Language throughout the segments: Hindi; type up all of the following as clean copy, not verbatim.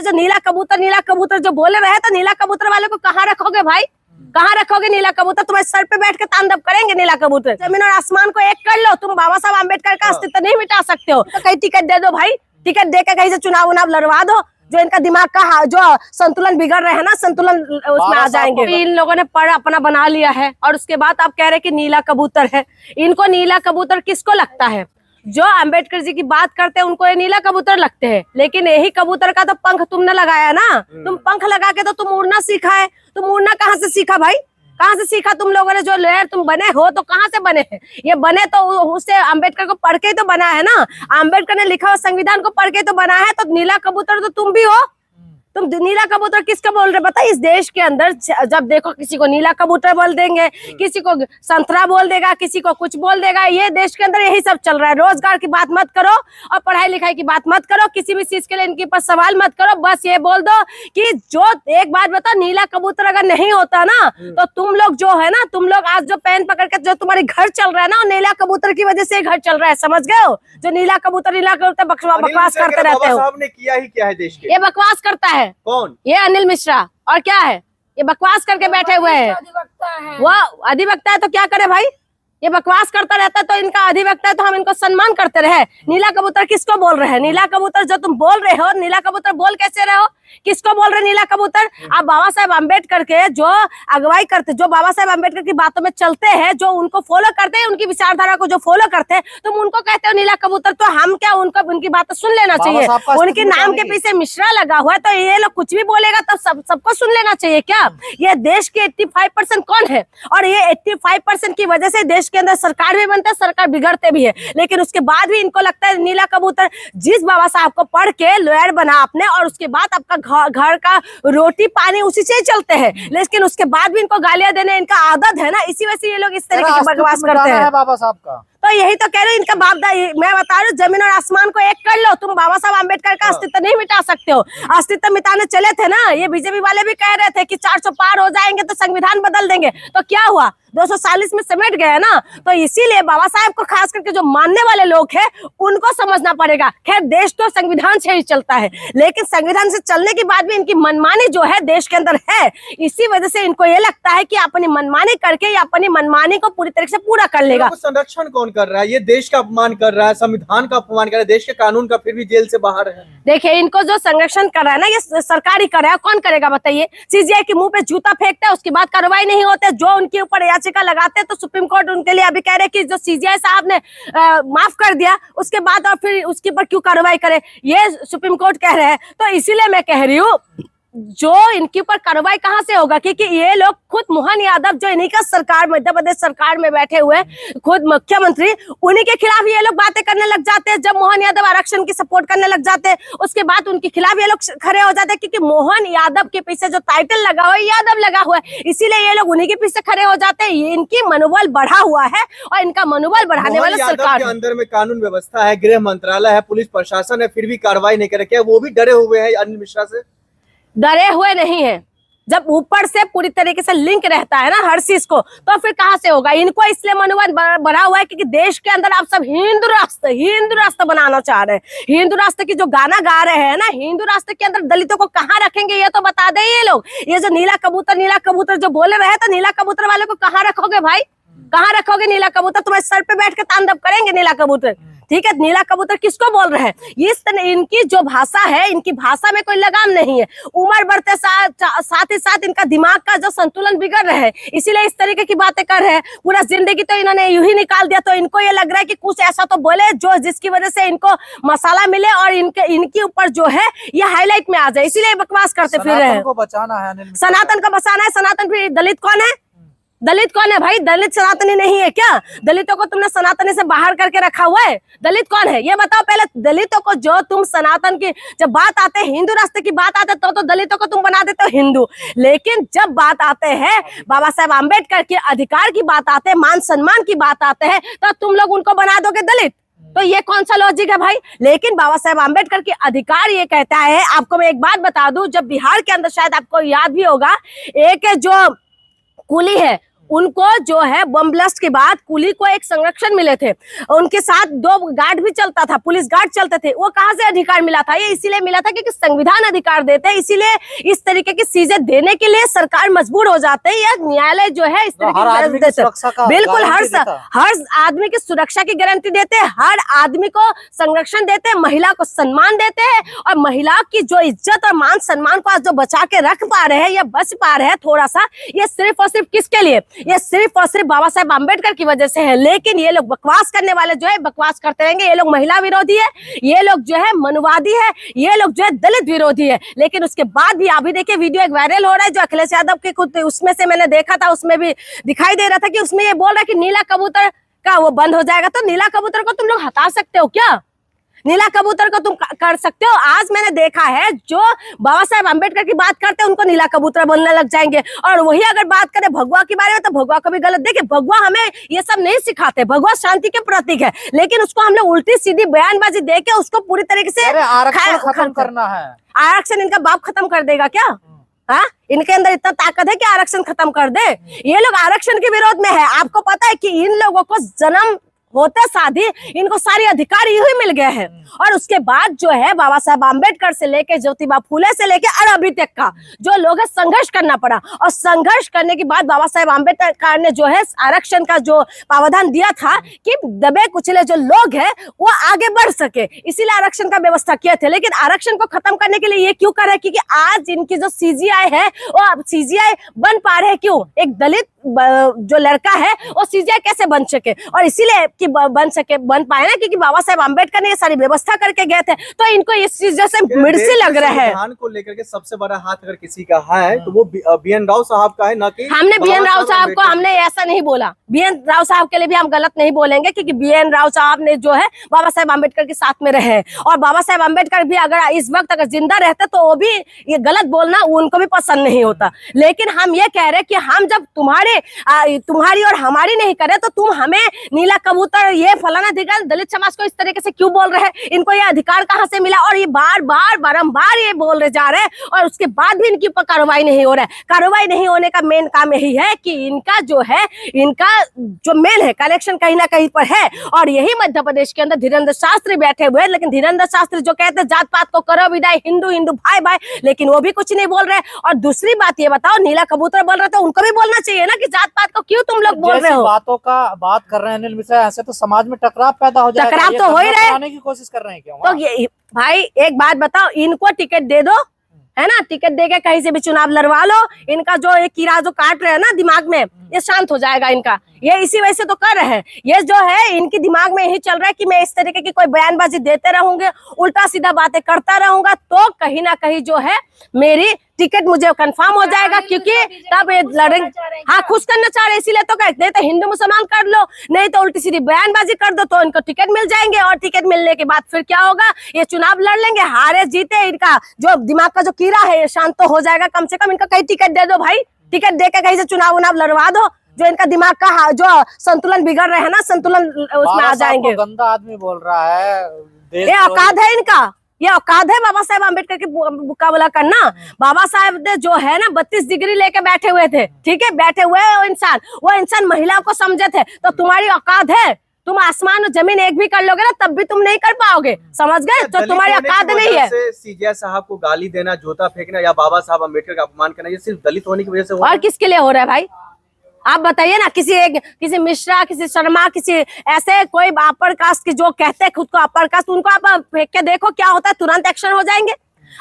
जो नीला कबूतर जो बोले रहे, तो नीला कबूतर वाले को कहाँ रखोगे भाई? कहाँ रखोगे नीला कबूतर? तुम्हारे सर पे बैठ के तांडव करेंगे नीला कबूतर। जमीन और आसमान को एक कर लो, तुम बाबा साहब अम्बेडकर का अस्तित्व नहीं मिटा सकते हो। तो कहीं टिकट दे दो भाई, टिकट देकर कहीं से चुनाव लड़वा दो, जो इनका दिमाग का जो संतुलन बिगड़ रहे हैं ना, संतुलन उसमें आ जाएंगे। इन लोगों ने पढ़ अपना बना लिया है और उसके बाद आप कह रहे हैं कि नीला कबूतर है। इनको नीला कबूतर किसको लगता है? जो अम्बेडकर जी की बात करते हैं उनको ये नीला कबूतर लगते हैं, लेकिन यही कबूतर का तो पंख तुमने लगाया ना। तुम पंख लगा के तो तुम उड़ना सीखा है। तुम उड़ना कहाँ से सीखा भाई? कहाँ से सीखा तुम लोगों ने? जो लेयर तुम बने हो तो कहाँ से बने हैं? ये बने तो उससे अम्बेडकर को पढ़ के ही तो बना है ना। अम्बेडकर ने लिखा हुआ संविधान को पढ़ के तो बना है। तो नीला कबूतर तो तुम भी हो। तुम नीला कबूतर किसका बोल रहे? बताइए। इस देश के अंदर जब देखो किसी को नीला कबूतर बोल देंगे, किसी को संतरा बोल देगा, किसी को कुछ बोल देगा। ये देश के अंदर यही सब चल रहा है। रोजगार की बात मत करो और पढ़ाई लिखाई की बात मत करो, किसी भी चीज के लिए इनके पास सवाल मत करो। बस ये बोल दो कि जो एक बात बता, नीला कबूतर अगर नहीं होता ना तो तुम लोग जो है ना, तुम लोग आज जो पेन पकड़ के जो तुम्हारे घर चल रहा है ना, नीला कबूतर की वजह से घर चल रहा है। समझ गए हो? जो नीला कबूतर बकवास करते रहते हो। साहब ने किया ही क्या है देश के? ये बकवास करता है। कौन? ये अनिल मिश्रा। और क्या है? ये बकवास करके बैठे हुए हैं। वो अधिवक्ता है तो क्या करे भाई? ये बकवास करता रहता है तो इनका अधिवक्ता है तो हम इनको सम्मान करते रहे। नीला कबूतर किसको बोल रहे हैं? नीला कबूतर जो तुम बोल रहे हो, नीला कबूतर बोल कैसे रहे हो? किसको बोल रहे नीला कबूतर? आप बाबा साहेब अम्बेडकर के जो अगुवाई करते, जो बाबा साहेब अम्बेडकर की बातों में चलते हैं, जो उनको फॉलो करते हैं, उनकी विचारधारा को जो फॉलो करते हैं, तुम उनको कहते हो नीला कबूतर। तो हम क्या उनको उनकी बातें सुन लेना चाहिए? उनके नाम के पीछे मिश्रा लगा हुआ है तो ये लोग कुछ भी बोलेगा तो सबको सुन लेना चाहिए क्या? ये देश के 85% कौन है? और ये 85% की वजह से देश के अंदर सरकार भी बनता है, सरकार बिगड़ते भी है। लेकिन उसके बाद भी इनको लगता है नीला कबूतर। जिस बाबा साहब को पढ़ के लॉयर बना आपने और उसके बाद आपका घर का रोटी पानी उसी से ही चलते हैं, लेकिन उसके बाद भी इनको गालियां देने इनका आदत है ना। इसी वजह से ये लोग इस तरीके की बकवास करते हैं। बाबा साहब का तो यही तो कह रहे हो, इनका बाप मैं बता रही हूँ, जमीन और आसमान को एक कर लो, तुम बाबा साहब अम्बेडकर का अस्तित्व नहीं मिटा सकते हो। अस्तित्व मिटाने चले थे ना, ये बीजेपी वाले भी कह रहे थे कि 400 पार हो जाएंगे तो संविधान बदल देंगे। तो क्या हुआ? 240 में समेट गया ना। तो इसीलिए बाबा साहब को खास करके जो मानने वाले लोग हैं उनको समझना पड़ेगा। खैर देश तो संविधान से ही चलता है, लेकिन संविधान से चलने के बाद भी इनकी मनमानी जो है देश के अंदर है। इसी वजह से इनको ये लगता है कि अपनी मनमानी करके या अपनी मनमानी को पूरी तरीके से पूरा कर लेगा। संरक्षण कौन कर रहा है? ये देश का अपमान कर रहा है, संविधान का अपमान कर रहा है, देश के कानून का, फिर भी जेल से बाहर है। देखिए, इनको जो संरक्षण कर रहा है ना, ये सरकार ही कर रहा है। कौन करेगा बताइए? सीजीआई के मुंह पे जूता फेंकता है, उसके बाद कार्रवाई नहीं होते। जो उनके ऊपर याचिका लगाते हैं तो सुप्रीम कोर्ट उनके लिए अभी कह रहे कि जो सीजीआई साहब ने माफ कर दिया, उसके बाद और फिर उसके ऊपर क्यों कार्रवाई करे, ये सुप्रीम कोर्ट कह रहे हैं। तो इसीलिए मैं कह रही हूँ, जो इनके ऊपर कार्रवाई कहाँ से होगा? क्योंकि ये लोग खुद मोहन यादव जो इन्हीं का सरकार, मध्य प्रदेश सरकार में बैठे हुए खुद मुख्यमंत्री, उन्हीं के खिलाफ ये लोग बातें करने लग जाते हैं। जब मोहन यादव आरक्षण की सपोर्ट करने लग जाते हैं, उसके बाद उनके खिलाफ ये लोग खड़े हो जाते हैं, क्योंकि मोहन यादव के पीछे जो टाइटल लगा हुआ है, यादव लगा हुआ है, इसीलिए ये लोग उन्हीं के पीछे खड़े हो जाते हैं। इनकी मनोबल बढ़ा हुआ है और इनका मनोबल बढ़ाने वाला सरकार के अंदर में कानून व्यवस्था है, गृह मंत्रालय है, पुलिस प्रशासन है, फिर भी कार्रवाई नहीं करे। क्या वो भी डरे हुए हैं अनिल मिश्रा से? डरे हुए नहीं है। जब ऊपर से पूरी तरीके से लिंक रहता है ना हर चीज को, तो फिर कहां से होगा? इनको इसलिए मनोबल बढ़ा हुआ है क्योंकि देश के अंदर आप सब हिंदू राष्ट्र बनाना चाह रहे हैं। हिंदू राष्ट्र की जो गाना गा रहे हैं ना, हिंदू राष्ट्र के अंदर दलितों को कहाँ रखेंगे ये तो बता दे ये लोग। ये जो नीला कबूतर जो बोले रहे, तो नीला कबूतर वाले को कहाँ रखोगे भाई? कहाँ रखोगे नीला कबूतर? तुम्हारे सर पे बैठ के तांडव करेंगे नीला कबूतर। ठीक है, नीला कबूतर किसको बोल रहे हैं? इनकी जो भाषा है, इनकी भाषा में कोई लगाम नहीं है। उम्र बढ़ते साथ ही साथ इनका दिमाग का जो संतुलन बिगड़ रहा है, इसीलिए इस तरीके की बातें कर रहे हैं। पूरा जिंदगी तो इन्होंने यूं ही निकाल दिया। तो इनको ये लग रहा है कि कुछ ऐसा तो बोले जो जिसकी वजह से इनको मसाला मिले और इनके ऊपर जो है ये हाईलाइट में आ जाए, इसीलिए बकवास करते फिर रहे हैं। सनातन को बचाना है। सनातन फिर दलित कौन है? दलित कौन है भाई? दलित सनातनी नहीं है क्या? दलितों को तुमने सनातनी से बाहर करके रखा हुआ है। दलित कौन है ये बताओ पहले। दलितों को जो तुम सनातन की जब बात आते है, हिंदू राष्ट्र की बात आते तो दलितों को तुम बना देते हो हिंदू, लेकिन जब बात आते हैं बाबा साहेब अम्बेडकर के अधिकार की बात आते हैं, मान सम्मान की बात आते हैं, तो तुम लोग उनको बना दोगे दलित। तो ये कौन सा लॉजिक है भाई? लेकिन बाबा साहेब अम्बेडकर के अधिकार ये कहता है। आपको मैं एक बात बता दूं, जब बिहार के अंदर शायद आपको याद भी होगा, एक जो कुली है उनको जो है बम ब्लास्ट के बाद कुली को एक संरक्षण मिले थे, उनके साथ 2 गार्ड भी चलता था, पुलिस गार्ड चलते थे। वो कहाँ से अधिकार मिला था? ये इसीलिए मिला था क्योंकि संविधान अधिकार देते हैं, इसीलिए इस तरीके की चीजें देने के लिए सरकार मजबूर हो जाते हैं या न्यायालय जो है इस तरीके की बिल्कुल हर आदमी की सुरक्षा की गारंटी देते हैं, हर आदमी को संरक्षण देते हैं, महिला को सम्मान देते हैं और महिला की जो इज्जत और मान सम्मान को आज जो बचा के रख पा रहे हैं या बच पा रहे हैं थोड़ा सा, ये सिर्फ और सिर्फ किसके लिए? ये सिर्फ और सिर्फ बाबा साहेब आम्बेडकर की वजह से है। लेकिन ये लोग बकवास करने वाले जो है बकवास करते रहेंगे। ये लोग महिला विरोधी है, ये लोग जो है मनुवादी है, ये लोग जो है दलित विरोधी है। लेकिन उसके बाद भी अभी देखिए वीडियो एक वायरल हो रहा है जो अखिलेश यादव के खुद उसमें से मैंने देखा था, उसमें भी दिखाई दे रहा था कि उसमें ये बोल रहा है कि नीला कबूतर का वो बंद हो जाएगा। तो नीला कबूतर को तुम लोग हटा सकते हो क्या? नीला कबूतर को तुम कर सकते हो? आज मैंने देखा है जो बाबा साहेब अम्बेडकर की बात करते हैं उनको नीला कबूतर बोलने लग जाएंगे, और वही अगर बात करें भगवा के बारे में तो भगवा को भी गलत। देखिए भगवा हमें ये सब नहीं सिखाते, भगवा शांति के प्रतीक है, लेकिन उसको हम लोग उल्टी सीधी बयानबाजी दे के उसको पूरी तरीके से आरक्षण खत्म करना है। आरक्षण इनका बाप खत्म कर देगा क्या? हाँ, इनके अंदर इतना ताकत है कि आरक्षण खत्म कर दे? ये लोग आरक्षण के विरोध में है। आपको पता है कि इन लोगों को जन्म होते साथ ही इनको सारे अधिकार ही मिल गए हैं, और उसके बाद जो है बाबा साहेब आम्बेडकर से लेके ज्योतिबा फूले से लेके और अभी तक का जो लोग है संघर्ष करना पड़ा, और संघर्ष करने के बाद बाबा साहेब आम्बेडकर ने जो है आरक्षण का जो प्रावधान दिया था कि दबे कुचले जो लोग हैं वो आगे बढ़ सके, इसीलिए आरक्षण का व्यवस्था किए थे। लेकिन आरक्षण को खत्म करने के लिए ये क्यों कर रहे हैं? क्योंकि आज इनकी जो सीजीआई है वो सीजीआई बन पा रहे हैं। क्यों? एक दलित जो लड़का है वो सीजीआई कैसे बन सके? और इसीलिए कि बन पाए ना क्योंकि बाबा साहेब आम्बेडकर ने ये सारी व्यवस्था करके गए थे। तो इनको इस चीज से मिर्ची लग रहा है। संविधान को लेकर के सबसे बड़ा हाथ अगर किसी का है तो वो BN राव साहब का है, ना कि हमने BN राव साहब को हमने ऐसा नहीं बोला। BN राव साहब के लिए भी हम गलत नहीं बोलेंगे क्योंकि BN राव साहब ने जो है बाबा साहेब आम्बेडकर के साथ में रहे, और बाबा साहेब आम्बेडकर भी अगर इस वक्त अगर जिंदा रहते तो वो भी ये गलत बोलना उनको भी पसंद नहीं होता। लेकिन हम ये कह रहे कि हम जब तुम्हारी और हमारी नहीं करे तो तुम हमें नीला कबूतर ये फलाना दिखा दलित समाज को इस तरीके से क्यों बोल रहे हैं? इनको ये अधिकार कहाँ से मिला? और ये बार बार बारंबार ये बोल रहे जा रहे हैं, और उसके बाद भी इनके ऊपर कार्रवाई नहीं हो रहा है। कार्रवाई नहीं होने का मेन काम यही है कि इनका जो है इनका जो मेन है कनेक्शन कहीं ना कहीं पर है, और यही मध्य प्रदेश के अंदर धीरेन्द्र शास्त्री बैठे हुए हैं। लेकिन धीरेन्द्र शास्त्री जो कहते हैं जात पात को करो विदाई, हिंदू हिंदू भाई भाई, लेकिन वो भी कुछ नहीं बोल रहे। और दूसरी बात ये बताओ, नीला कबूतर बोल रहे तो उनको भी बोलना चाहिए ना कि जात पात को क्यों तुम लोग बोल रहे हो? बातों का बात कर रहे हैं अनिल मिश्रा, ऐसे तो समाज में टकराव पैदा हो जाएगा। टकराव तो हो ही रहे, आने की कोशिश कर रहे हैं क्या? तो ये भाई एक बात बताओ, इनको टिकट दे दो, है ना, टिकट देके कहीं से भी चुनाव लड़वा लो, इनका जो एक कीड़ा जो काट रहे हैं ना दिमाग में, ये शांत हो जाएगा इनका। ये इसी वजह से तो कर रहे हैं। ये जो है इनके दिमाग में यही चल रहा है कि मैं इस तरीके की कोई बयानबाजी देते रहूंगे, उल्टा सीधा बातें करता रहूंगा, तो कहीं ना कहीं जो है मेरी टिकट मुझे कंफर्म हो जाएगा, क्योंकि तब ये लड़ेंगे। हाँ, खुश करना चाह रहे इसीलिए तो कहते, नहीं तो हिंदू मुसलमान कर लो, नहीं तो उल्टी सीधी बयानबाजी कर दो, तो इनको टिकट मिल जाएंगे, और टिकट मिलने के बाद फिर क्या होगा? ये चुनाव लड़ लेंगे, हारे जीते इनका जो दिमाग का जो कीड़ा है ये शांत तो हो जाएगा। कम से कम इनका कहीं टिकट दे दो भाई, टिकट देकर कहीं से चुनाव उनाव लड़वा दो, जो इनका दिमाग का जो संतुलन बिगड़ रहे हैं ना, संतुलन उसमें आ जाएंगे। गंदा आदमी बोल रहा है, ये औकात है इनका, ये औकात है बाबा साहेब आम्बेडकर की मुकाबला करना। बाबा साहेब ने जो है ना 32 डिग्री लेके बैठे हुए थे, ठीक है, बैठे हुए वो इंसान महिलाओं को समझे थे। तो तुम्हारी औकात है, तुम आसमान और जमीन एक भी कर लोगे ना तब भी तुम नहीं कर पाओगे, समझ गए? तो तुम्हारी औकात नहीं है। सीजीआई साहब को गाली देना, जूता फेंकना या बाबा साहब अम्बेडकर का अपमान करना, ये सिर्फ दलित होने की वजह से हो रहा है। और किसके लिए हो रहा है भाई? आप बताइए ना, किसी मिश्रा, किसी शर्मा, किसी ऐसे कोई अपर कास्ट की जो कहते हैं खुद को अपर कास्ट, उनको आप फेंक के देखो क्या होता है, तुरंत एक्शन हो जाएंगे।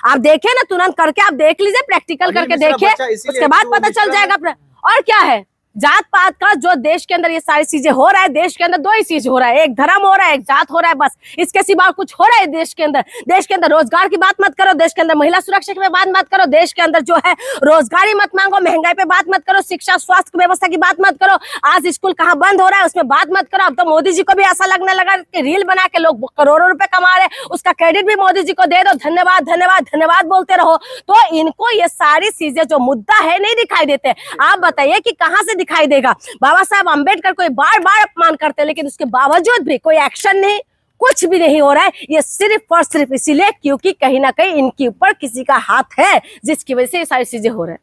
आप देखिए ना, तुरंत करके आप देख लीजिए, प्रैक्टिकल करके देखिए, उसके बाद पता चल जाएगा। और क्या है, जात पात का जो देश के अंदर ये सारी चीजें हो रहा है, देश के अंदर दो ही चीज हो रहा है, एक धर्म हो रहा है, एक जात हो रहा है, बस इसके सिवा कुछ हो रहा है देश के अंदर। देश के अंदर रोजगार की बात मत करो, देश के अंदर महिला सुरक्षा की बात मत करो, देश के अंदर जो है रोजगारी मत मांगो, महंगाई पे बात मत करो, शिक्षा स्वास्थ्य व्यवस्था की बात मत करो, आज स्कूल कहाँ बंद हो रहा है उसमें बात मत करो। अब तो मोदी जी को भी ऐसा लगने लगा कि रील बना के लोग करोड़ों रुपए कमा रहे, उसका क्रेडिट भी मोदी जी को दे दो, धन्यवाद धन्यवाद धन्यवाद बोलते रहो। तो इनको ये सारी चीजें जो मुद्दा है नहीं दिखाई देते। आप बताइए कि कहाँ से दिखाई देगा? बाबा साहब अम्बेडकर को बार बार अपमान करते हैं, लेकिन उसके बावजूद भी कोई एक्शन नहीं, कुछ भी नहीं हो रहा है। ये सिर्फ और सिर्फ इसीलिए क्योंकि कहीं ना कहीं इनके ऊपर किसी का हाथ है, जिसकी वजह से ये सारी चीजें हो रही है।